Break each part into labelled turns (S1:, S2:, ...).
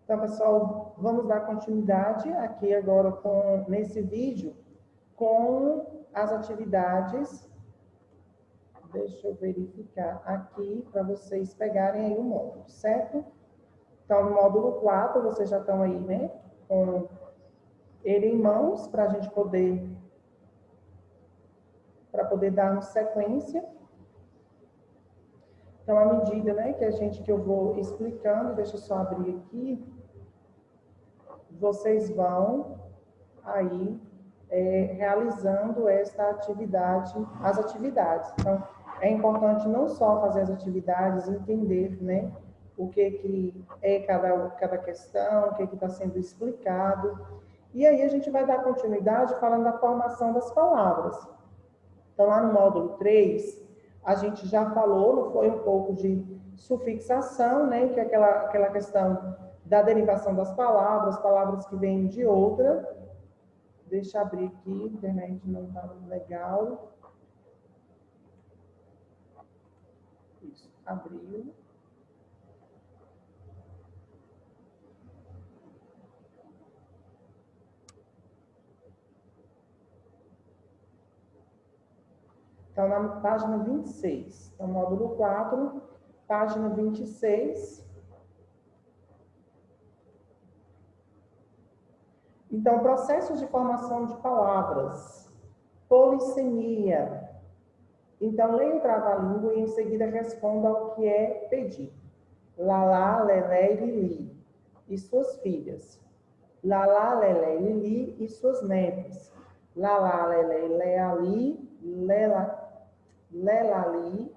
S1: Então, pessoal, vamos dar continuidade aqui agora nesse vídeo com as atividades. Deixa eu verificar aqui para vocês pegarem aí o módulo, certo? Então, no módulo 4, vocês já estão aí, né? Com ele em mãos para a gente poder darmos sequência. Então, à medida, né, que eu vou explicando, deixa eu só abrir aqui, vocês vão aí realizando esta atividade, as atividades. Então, é importante não só fazer as atividades, entender, né, o que é cada questão, o que está sendo explicado. E aí a gente vai dar continuidade falando da formação das palavras. Então, lá no módulo 3, a gente já falou, não foi um pouco de sufixação, né, que é aquela questão da derivação das palavras que vêm de outra. Deixa eu abrir aqui, a internet não está legal. Isso, abriu. Então, na página 26, então, módulo 4, página 26. Então, processos de formação de palavras, polissemia. Então, leia o trava-língua e em seguida responda ao que é pedido. Lalá, Lelé e Lili e suas filhas. Lalá, Lelé e Lili e suas netas. Lalá, Lelé e Leali, Lelali,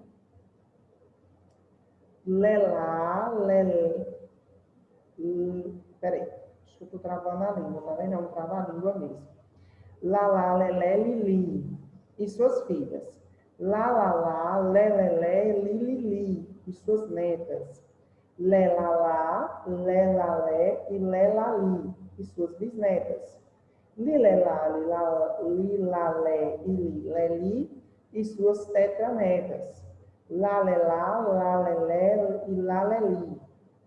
S1: Lelá, Lelé. Peraí, acho que eu estou travando a língua, tá vendo? Não, trava a língua mesmo. Lalá, Lelé, Lili e suas filhas. Lalá, Lelé, Lili e suas netas. Lelalá, Lelalé e Lelali e suas bisnetas. Lilelá, Lilalé e Lileli e suas tetranetas. Lalelá, Lalelé e Laleli.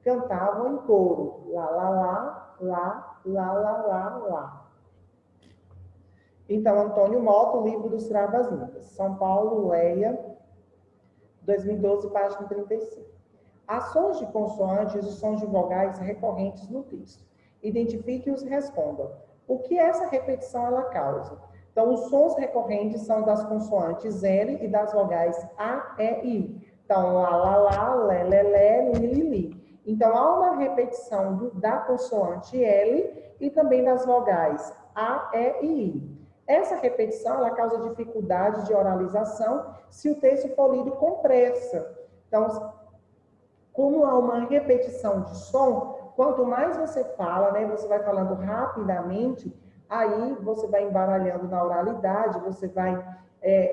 S1: Cantavam em coro. Lalala, lá, lá. Lá. Então, Antônio Mota, Livro dos Travas-Línguas. São Paulo, Leia, 2012, página 35. Há sons de consoantes e sons de vogais recorrentes no texto. Identifique-os e responda. O que essa repetição ela causa? Então, os sons recorrentes são das consoantes L e das vogais A, E e I. Então, lá, lé, lé, li, li. Então, há uma repetição da consoante L e também das vogais A, E e I. Essa repetição ela causa dificuldade de oralização se o texto for lido com pressa. Então, como há uma repetição de som, quanto mais você fala, né, você vai falando rapidamente, aí você vai embaralhando na oralidade, você vai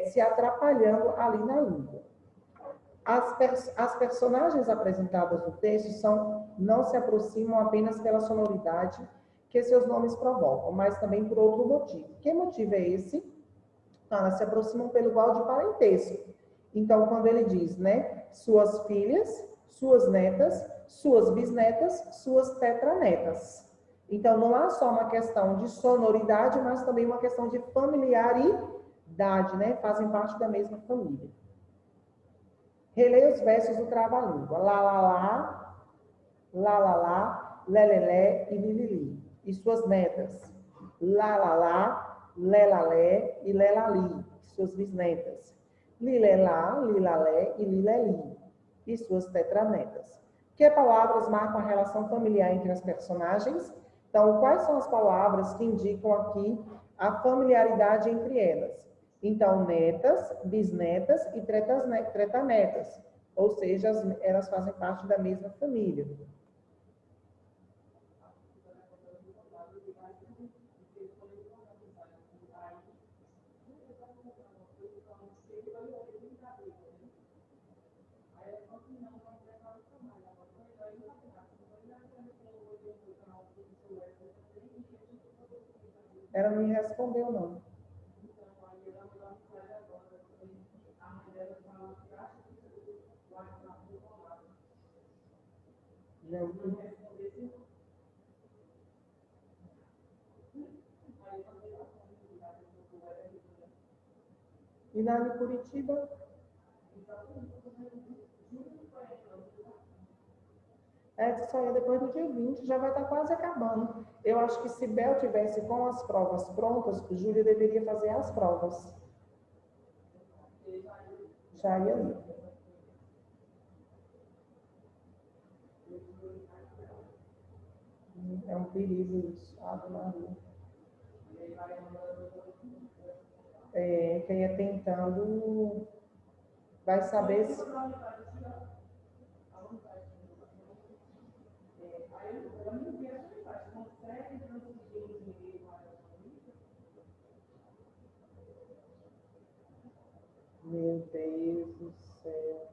S1: se atrapalhando ali na língua. As personagens apresentadas no texto não se aproximam apenas pela sonoridade que seus nomes provocam, mas também por outro motivo. Que motivo é esse? Elas se aproximam pelo grau de parentesco. Então, quando ele diz, né, suas filhas, suas netas, suas bisnetas, suas tetranetas. Então, não há só uma questão de sonoridade, mas também uma questão de familiaridade, né? Fazem parte da mesma família. Releia os versos do trava-língua. Lá, lelelé e lilili. E suas netas. Lá, lelalé e lelali. Suas bisnetas. Lilelá, lilalé e lileli. E suas tetranetas. Que palavras marcam a relação familiar entre as personagens? Então, quais são as palavras que indicam aqui a familiaridade entre elas? Então, netas, bisnetas e tretanetas. Ou seja, elas fazem parte da mesma família. Ela não me respondeu, não. E na de Curitiba? Só ia depois do dia 20, já vai estar quase acabando. Eu acho que se Bel tivesse com as provas prontas, Júlia deveria fazer as provas. Já ia ali. É um perigo isso. Ave Maria. Quem é tentando vai saber se... Meu Deus do céu.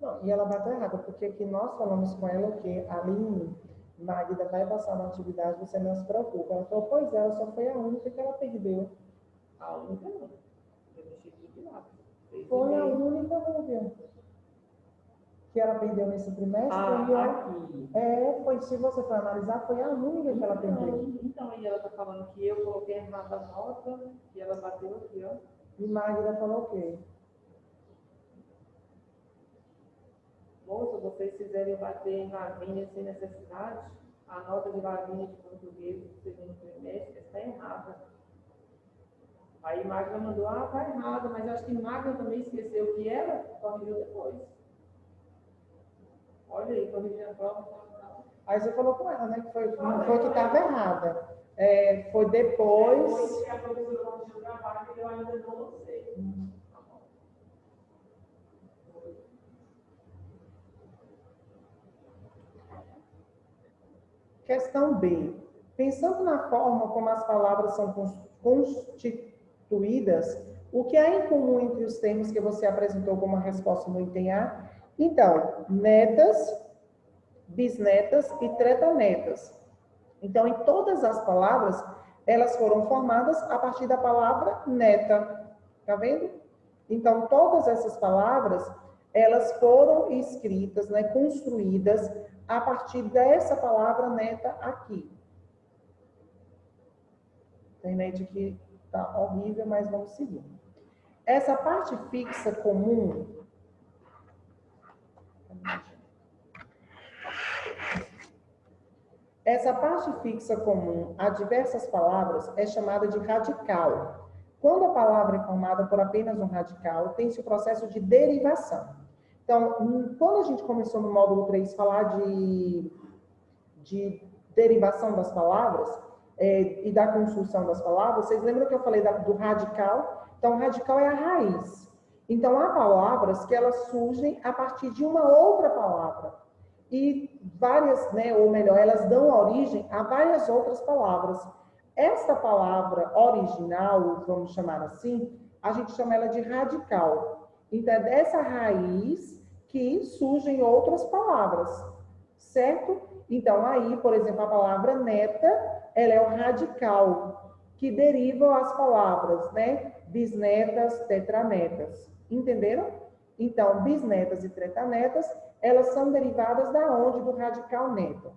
S1: Não, e ela bateu errada, porque aqui nós falamos com ela que a Aline, Magda vai passar uma atividade, você não se preocupa. Ela falou, pois é, ela só foi a única que ela perdeu.
S2: A única não. Eu deixei tudo de lado.
S1: Foi a única, Rúbia, que ela perdeu nesse trimestre.
S2: Aqui.
S1: Foi, se você for analisar, foi a única que ela perdeu.
S2: Então, e ela está falando que eu coloquei errada a nota e ela bateu aqui, ó.
S1: E Magda falou o quê?
S2: Moça, vocês quiserem bater em Lavínia sem necessidade, a nota de Lavínia de português do segundo trimestre está errada. Aí Magda mandou, tá errada, mas acho que Magda também esqueceu que ela corrigiu depois. Olha aí, corrigiu a prova.
S1: Aí você falou com ela, né, que não foi que estava errada. Foi depois...
S2: Depois que a professora corrigiu o trabalho, eu ainda não sei.
S1: Questão B. Pensando na forma como as palavras são constituídas, o que há em comum entre os termos que você apresentou como a resposta no item A? Então, netas, bisnetas e tretanetas. Então, em todas as palavras, elas foram formadas a partir da palavra neta. Tá vendo? Então, todas essas palavras, elas foram escritas, né, construídas a partir dessa palavra neta aqui. A internet aqui tá horrível, mas vamos seguir. Essa parte fixa comum... Essa parte fixa comum a diversas palavras é chamada de radical. Quando a palavra é formada por apenas um radical, tem-se o processo de derivação. Então, quando a gente começou no módulo 3 falar de derivação das palavras e da construção das palavras, vocês lembram que eu falei do radical? Então, o radical é a raiz. Então, há palavras que elas surgem a partir de uma outra palavra. E várias, né, ou melhor, elas dão origem a várias outras palavras. Essa palavra original, vamos chamar assim, a gente chama ela de radical. Então, é dessa raiz que surgem outras palavras, certo? Então, aí, por exemplo, a palavra neta, ela é o radical, que deriva as palavras, né? Bisnetas, tetranetas. Entenderam? Então, bisnetas e tretanetas, elas são derivadas da onde? Do radical neta.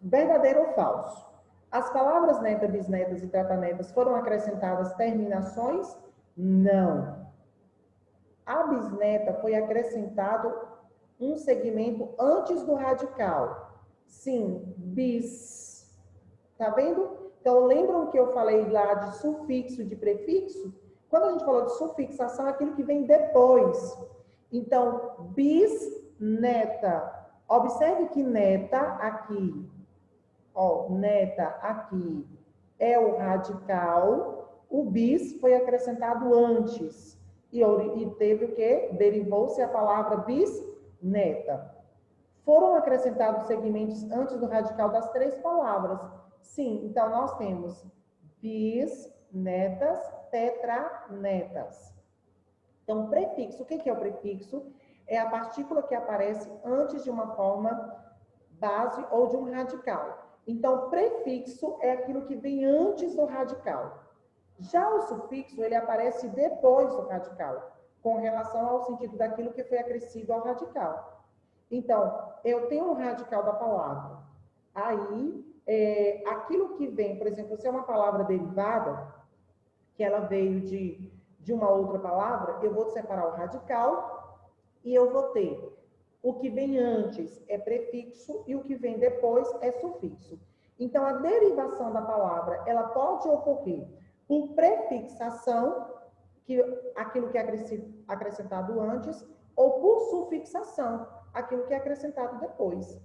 S1: Verdadeiro ou falso? As palavras neta, bisnetas e tretanetas foram acrescentadas terminações? Não. A bisneta foi acrescentado um segmento antes do radical. Sim, bis. Tá vendo? Então, lembram que eu falei lá de sufixo e de prefixo? Quando a gente falou de sufixação, é aquilo que vem depois. Então, bisneta. Observe que neta aqui, ó, neta aqui é o radical, o bis foi acrescentado antes. E teve o quê? Derivou-se a palavra bisneta. Foram acrescentados segmentos antes do radical das 3 palavras. Sim, então nós temos bisnetas, tetranetas. Então, prefixo, o que é o prefixo? É a partícula que aparece antes de uma forma base ou de um radical. Então, prefixo é aquilo que vem antes do radical. Já o sufixo, ele aparece depois do radical, com relação ao sentido daquilo que foi acrescido ao radical. Então, eu tenho um radical da palavra. Aí, aquilo que vem, por exemplo, se é uma palavra derivada, que ela veio de uma outra palavra, eu vou separar o radical e eu vou ter o que vem antes é prefixo e o que vem depois é sufixo. Então, a derivação da palavra, ela pode ocorrer por prefixação, aquilo que é acrescentado antes, ou por sufixação, aquilo que é acrescentado depois.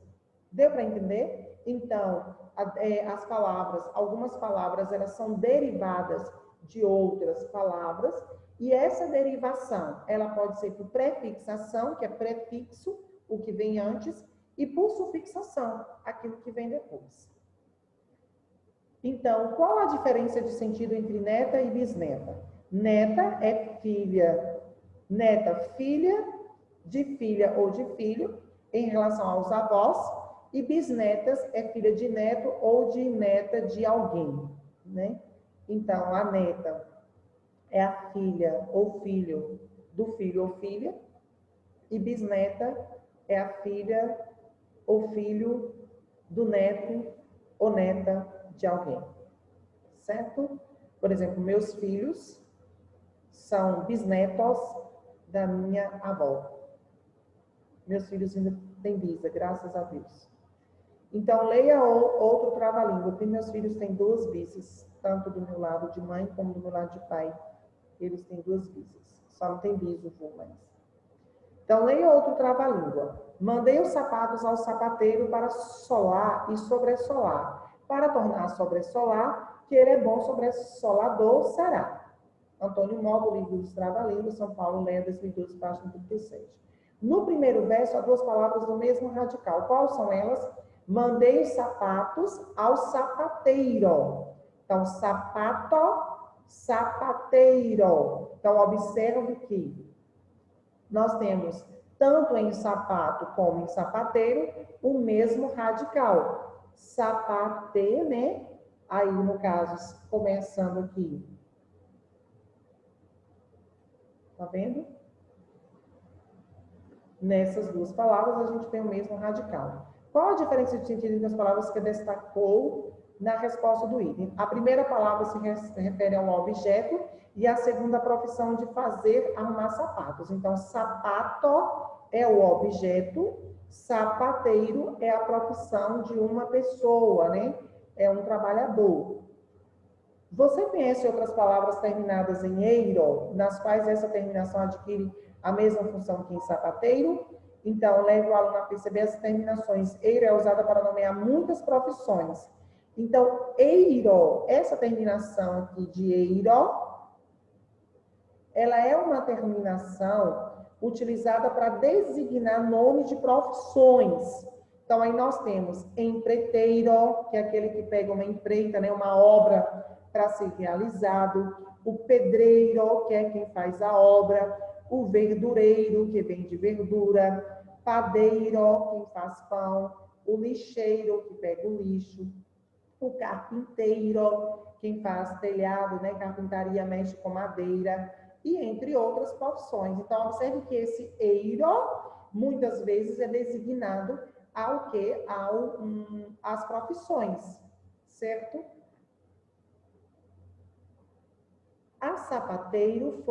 S1: Deu para entender? Então, as palavras, algumas palavras, elas são derivadas de outras palavras, e essa derivação, ela pode ser por prefixação, que é prefixo, o que vem antes, e por sufixação, aquilo que vem depois. Então, qual a diferença de sentido entre neta e bisneta? Neta é filha. Neta, filha de filha ou de filho, em relação aos avós, e bisnetas é filha de neto ou de neta de alguém, né? Então, a neta é a filha ou filho do filho ou filha, e bisneta é a filha ou filho do neto ou neta de alguém, certo? Por exemplo, meus filhos são bisnetos da minha avó. Meus filhos ainda têm bisa, graças a Deus. Então, leia outro trava-língua. Meus filhos têm 2 bisas, tanto do meu lado de mãe como do meu lado de pai. Eles têm 2 bisas. Só não tem biso, mas... Então, leia outro trava-língua. Mandei os sapatos ao sapateiro para solar e sobressolar. Para tornar sobressolar, que ele é bom sobressolador, será. Antônio Novo, livro dos Trava-Línguas, São Paulo, Leia 2012, página 36. No primeiro verso, há 2 palavras do mesmo radical. Quais são elas? Mandei os sapatos ao sapateiro. Então, sapato, sapateiro. Então, observe que nós temos, tanto em sapato como em sapateiro, o mesmo radical. Sapate, né? Aí, no caso, começando aqui. Tá vendo? Nessas 2 palavras, a gente tem o mesmo radical. Qual a diferença de sentido entre as palavras que destacou na resposta do item? A primeira palavra se refere a um objeto e a segunda a profissão de fazer, arrumar sapatos. Então, sapato é o objeto, sapateiro é a profissão de uma pessoa, né? É um trabalhador. Você conhece outras palavras terminadas em eiro, nas quais essa terminação adquire a mesma função que em sapateiro? Então, leve o aluno a perceber as terminações. Eiro é usada para nomear muitas profissões. Então, eiro, essa terminação aqui de eiro, ela é uma terminação utilizada para designar nome de profissões. Então, aí nós temos empreiteiro, que é aquele que pega uma empreita, né, uma obra para ser realizado. O pedreiro, que é quem faz a obra. O verdureiro, que vende verdura. Padeiro, quem faz pão. O lixeiro, que pega o lixo. O carpinteiro, quem faz telhado, né, carpintaria, mexe com madeira. E entre outras profissões. Então, observe que esse eiro, muitas vezes, é designado ao quê? Às profissões, certo? A sapateiro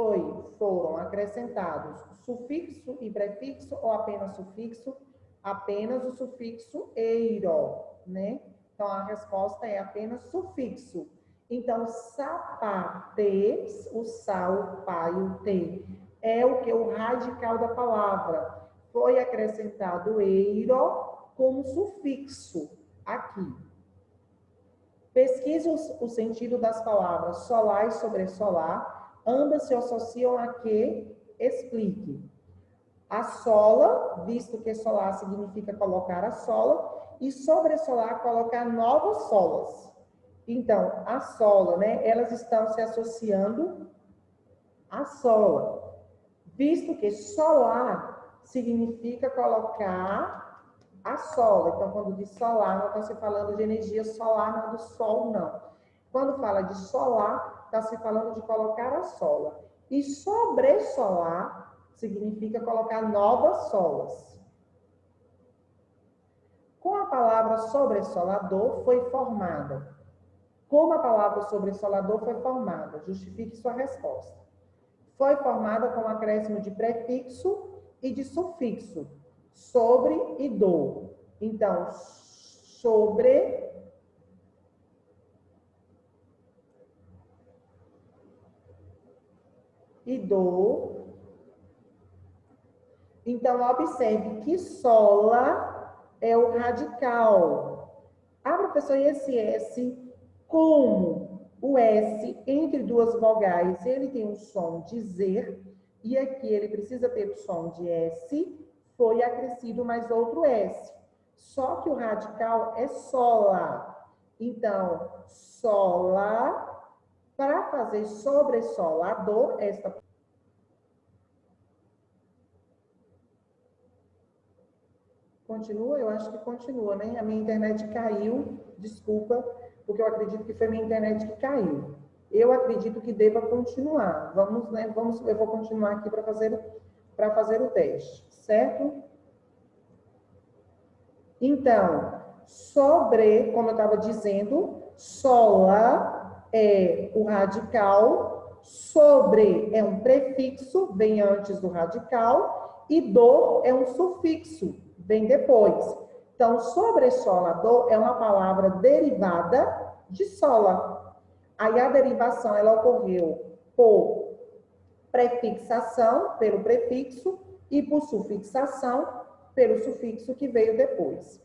S1: foram acrescentados sufixo e prefixo ou apenas sufixo? Apenas o sufixo eiro, né? Então, a resposta é apenas sufixo. Então, sapates, o sa, o pa e o te, é o que? O radical da palavra. Foi acrescentado eiro como sufixo aqui. Pesquise o sentido das palavras solar e sobressolar. Ambas se associam a que? Explique. A sola, visto que solar significa colocar a sola, e sobressolar, colocar novas solas. Então, a sola, né? Elas estão se associando à sola. Visto que solar significa colocar a sola. Então, quando diz solar, não está se falando de energia solar, não do sol, não. Quando fala de solar, está se falando de colocar a sola. E sobressolar significa colocar novas solas. Com a palavra sobressolador foi formada. Como a palavra sobressolador foi formada? Justifique sua resposta. Foi formada com o acréscimo de prefixo e de sufixo. Sobre e do. Então, sobre e do. Então, observe que sola é o radical. Ah, professor, e esse S, como o S entre duas vogais, ele tem um som de Z, e aqui ele precisa ter o som de S, foi acrescido mais outro S. Só que o radical é sola. Então, sola, para fazer sobressolador, esta continua? Eu acho que continua, né? A minha internet caiu, desculpa, porque eu acredito que foi minha internet que caiu. Eu acredito que deva continuar. Vamos, né? Eu vou continuar aqui para fazer o teste, certo? Então, sobre, como eu estava dizendo, sola é o radical, sobre é um prefixo, vem antes do radical, e do é um sufixo, vem depois. Então, sobressolador é uma palavra derivada de sola. Aí a derivação, ela ocorreu por prefixação, pelo prefixo, e por sufixação, pelo sufixo que veio depois.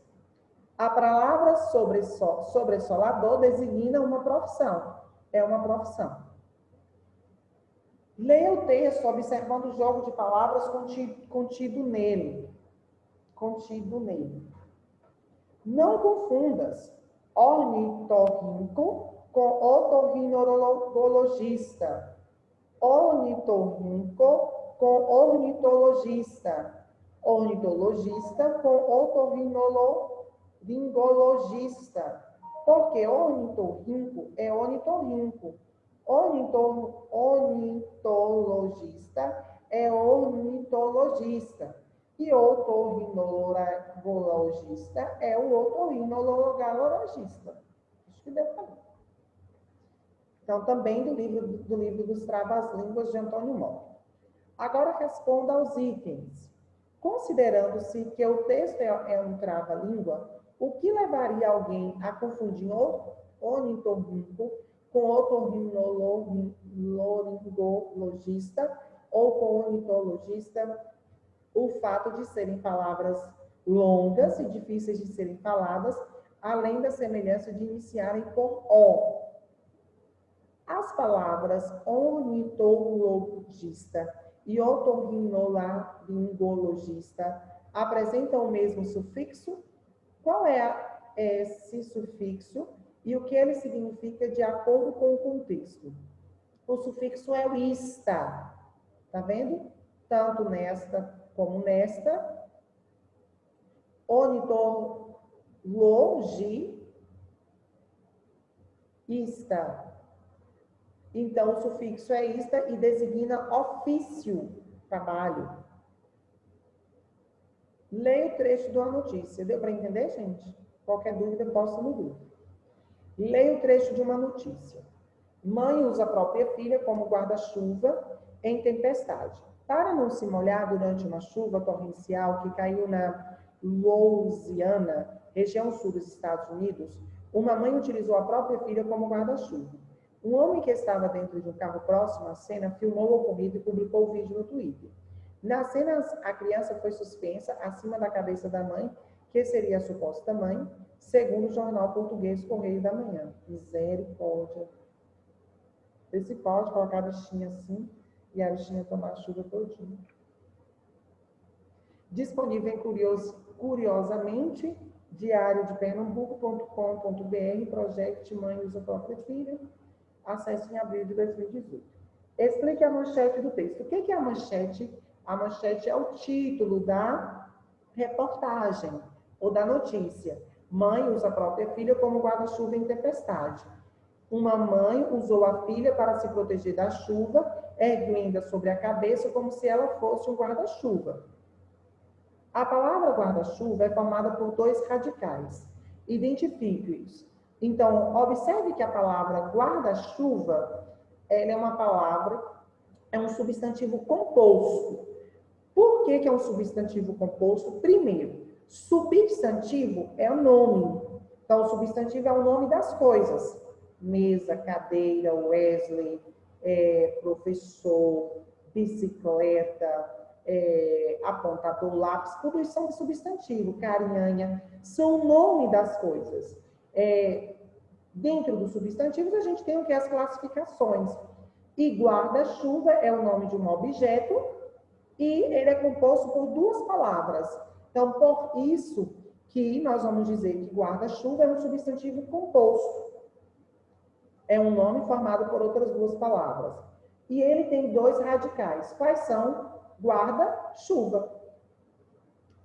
S1: A palavra sobressolador designa uma profissão. É uma profissão. Leia o texto observando o jogo de palavras contido nele. Não confundas ornitorrinco com otorrinolaringologista. Ornitorrinco com ornitologista. Ornitologista com otorrinolaringologista. Porque ornitorrinco é ornitorrinco. Ornitologista é ornitologista. E otorrinolaringologista é o otorrinolaringologista. Acho que deu para ver. Então, também do livro dos Travas-Línguas de Antônio Mota. Agora responda aos itens. Considerando-se que o texto é um trava-língua, o que levaria alguém a confundir ornitorrinco com otorrinolaringologista ou com ornitologista? O fato de serem palavras longas e difíceis de serem faladas, além da semelhança de iniciarem por O. As palavras ornitologista e otorrinolaringologista apresentam o mesmo sufixo? Qual é esse sufixo e o que ele significa de acordo com o contexto? O sufixo é o ista, tá vendo? Tanto nesta como nesta. Ornitologista. Então, o sufixo é ista e designa ofício, trabalho. Leia o trecho de uma notícia. Deu para entender, gente? Qualquer dúvida, posta no grupo. Leia o trecho de uma notícia. Mãe usa a própria filha como guarda-chuva em tempestade. Para não se molhar durante uma chuva torrencial que caiu na Louisiana, região sul dos Estados Unidos, uma mãe utilizou a própria filha como guarda-chuva. Um homem que estava dentro de um carro próximo à cena filmou o ocorrido e publicou o vídeo no Twitter. Na cena, a criança foi suspensa acima da cabeça da mãe, que seria a suposta mãe, segundo o jornal português Correio da Manhã. Misericórdia. Esse pode colocar a bichinha assim e a bichinha tomar a chuva todinha. Disponível em curiosamente, diariodepernambuco.com.br, Project Mãe Usa Própria Filha, acesso em abril de 2018. Explique a manchete do texto. O que é a manchete? A manchete é o título da reportagem ou da notícia. Mãe usa a própria filha como guarda-chuva em tempestade. Uma mãe usou a filha para se proteger da chuva, erguendo sobre a cabeça como se ela fosse um guarda-chuva. A palavra guarda-chuva é formada por dois radicais. Identifique-os. Então, observe que a palavra guarda-chuva, ela é uma palavra, é um substantivo composto. Por que é um substantivo composto? Primeiro, substantivo é o nome. Então, o substantivo é o nome das coisas. Mesa, cadeira, Wesley, professor, bicicleta, apontador, lápis, tudo isso são substantivo. Carinhanha, são o nome das coisas. Dentro dos substantivos, a gente tem o que? As classificações. E guarda-chuva é o nome de um objeto e ele é composto por duas palavras. Então, por isso que nós vamos dizer que guarda-chuva é um substantivo composto. É um nome formado por outras duas palavras. E ele tem dois radicais. Quais são? Guarda-chuva.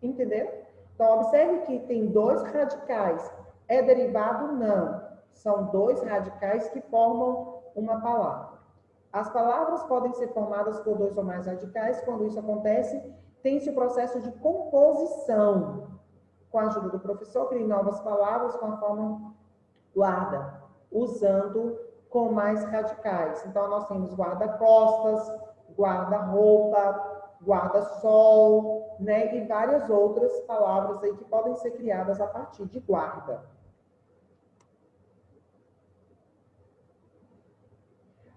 S1: Entenderam? Então, observe que tem dois radicais. É derivado? Não. São dois radicais que formam uma palavra. As palavras podem ser formadas por dois ou mais radicais. Quando isso acontece, tem-se o processo de composição. Com a ajuda do professor, crie novas palavras com a forma guarda, usando com mais radicais. Então, nós temos guarda-costas, guarda-roupa, guarda-sol, né? E várias outras palavras aí que podem ser criadas a partir de guarda.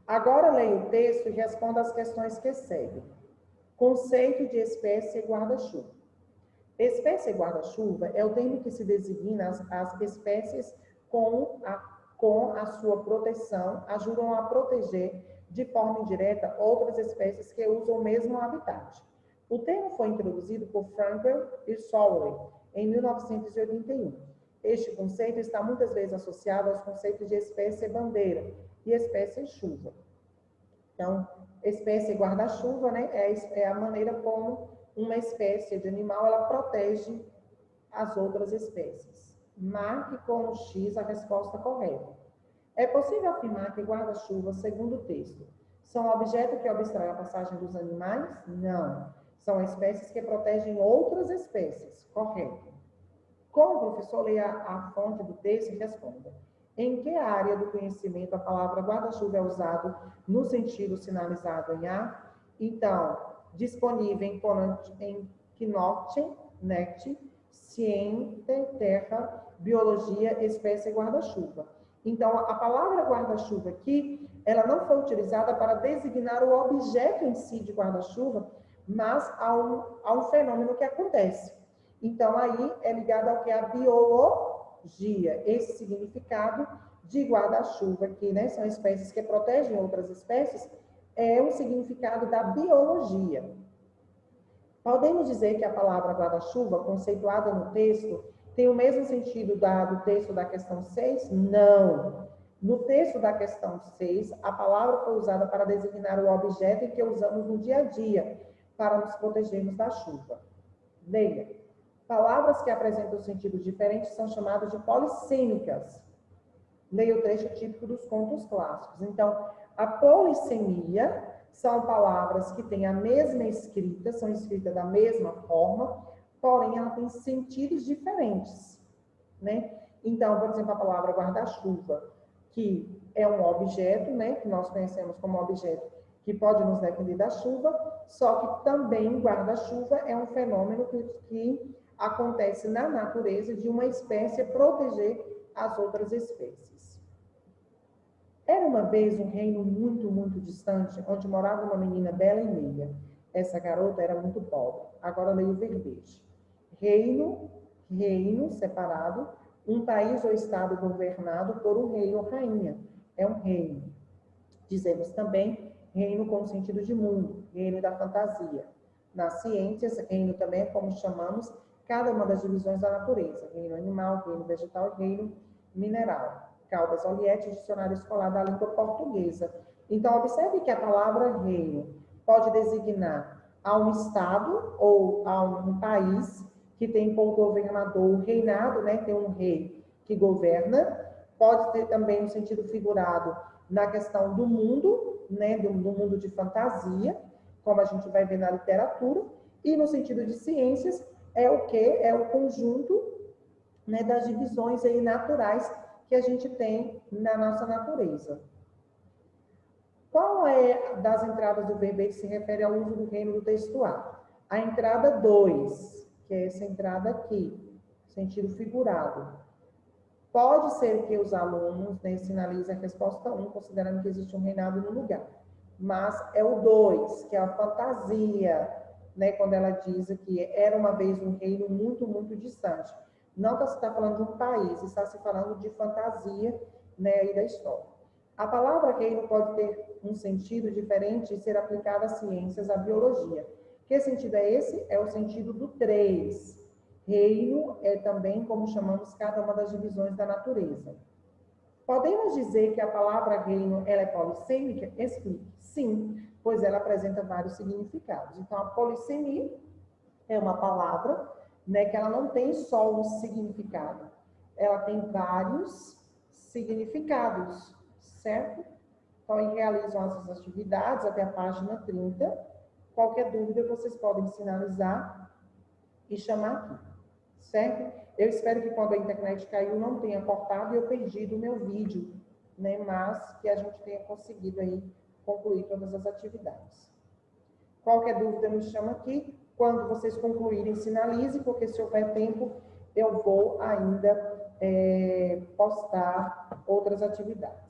S1: Agora leia o texto e responda às questões que seguem. Conceito de espécie e guarda-chuva. Espécie e guarda-chuva é o termo que se designa as espécies com a sua proteção, ajudam a proteger de forma indireta outras espécies que usam o mesmo habitat. O termo foi introduzido por Frankel e Sowell em 1981. Este conceito está muitas vezes associado aos conceitos de espécie bandeira e espécie chuva. Então, espécie guarda-chuva, né, é a maneira como uma espécie de animal ela protege as outras espécies. Marque com o X a resposta correta. É possível afirmar que guarda-chuva, segundo o texto, são objetos que obstruem a passagem dos animais? Não. São espécies que protegem outras espécies. Correto. Como o professor leia a fonte do texto e responda. Em que área do conhecimento a palavra guarda-chuva é usada no sentido sinalizado em A? Então, disponível em Knoten, Net, Ciência, Terra, Biologia, Espécie e Guarda-chuva. Então, a palavra guarda-chuva aqui, ela não foi utilizada para designar o objeto em si de guarda-chuva, mas a um fenômeno que acontece. Então, aí é ligado ao que é a biologia. Esse significado de guarda-chuva, que né, são espécies que protegem outras espécies, é um significado da biologia. Podemos dizer que a palavra guarda-chuva, conceituada no texto, tem o mesmo sentido do texto da questão 6? Não. No texto da questão 6, a palavra foi usada para designar o objeto que usamos no dia a dia para nos protegermos da chuva. Leia. Palavras que apresentam sentidos diferentes são chamadas de polissêmicas. Leia o trecho típico dos contos clássicos. Então, a polissemia são palavras que têm a mesma escrita, são escritas da mesma forma, porém, ela tem sentidos diferentes, né? Então, por exemplo, a palavra guarda-chuva, que é um objeto, né, que nós conhecemos como objeto que pode nos defender da chuva, só que também guarda-chuva é um fenômeno que acontece na natureza de uma espécie proteger as outras espécies. Era uma vez um reino muito, muito distante, onde morava uma menina bela e meia. Essa garota era muito pobre. Agora leio o verbete. Reino, reino separado, um país ou estado governado por um rei ou rainha. É um reino. Dizemos também reino com o sentido de mundo, reino da fantasia. Nas ciências, reino também é como chamamos cada uma das divisões da natureza: reino animal, reino vegetal e reino mineral. Caldas Oliette, dicionário escolar da língua portuguesa. Então, observe que a palavra reino pode designar a um estado ou a um país que tem por governador o reinado, né? Tem um rei que governa. Pode ter também um sentido figurado na questão do mundo, né? Do mundo de fantasia, como a gente vai ver na literatura, e no sentido de ciências é o que? É o conjunto, né, das divisões aí naturais que a gente tem na nossa natureza. Qual é das entradas do verbete se refere ao uso do reino do textual? A entrada 2, que é essa entrada aqui, sentido figurado. Pode ser que os alunos, né, sinalizem a resposta 1, considerando que existe um reinado no lugar. Mas é o 2, que é a fantasia, né, quando ela diz que era uma vez um reino muito, muito distante. Não está se falando de um país, está se falando de fantasia, né, aí da história. A palavra reino pode ter um sentido diferente e ser aplicada às ciências, à biologia. Que sentido é esse? É o sentido do 3. Reino é também como chamamos cada uma das divisões da natureza. Podemos dizer que a palavra reino ela é polissêmica? Explique. Sim, pois ela apresenta vários significados. Então, a polissemia é uma palavra, né, que ela não tem só um significado. Ela tem vários significados, certo? Então, aí realizam essas atividades até a página 30. Qualquer dúvida, vocês podem sinalizar e chamar aqui, certo? Eu espero que quando a internet caiu não tenha cortado e eu perdido o meu vídeo, né? Mas que a gente tenha conseguido aí concluir todas as atividades. Qualquer dúvida me chama aqui. Quando vocês concluírem, sinalize, porque se houver tempo, eu vou ainda postar outras atividades.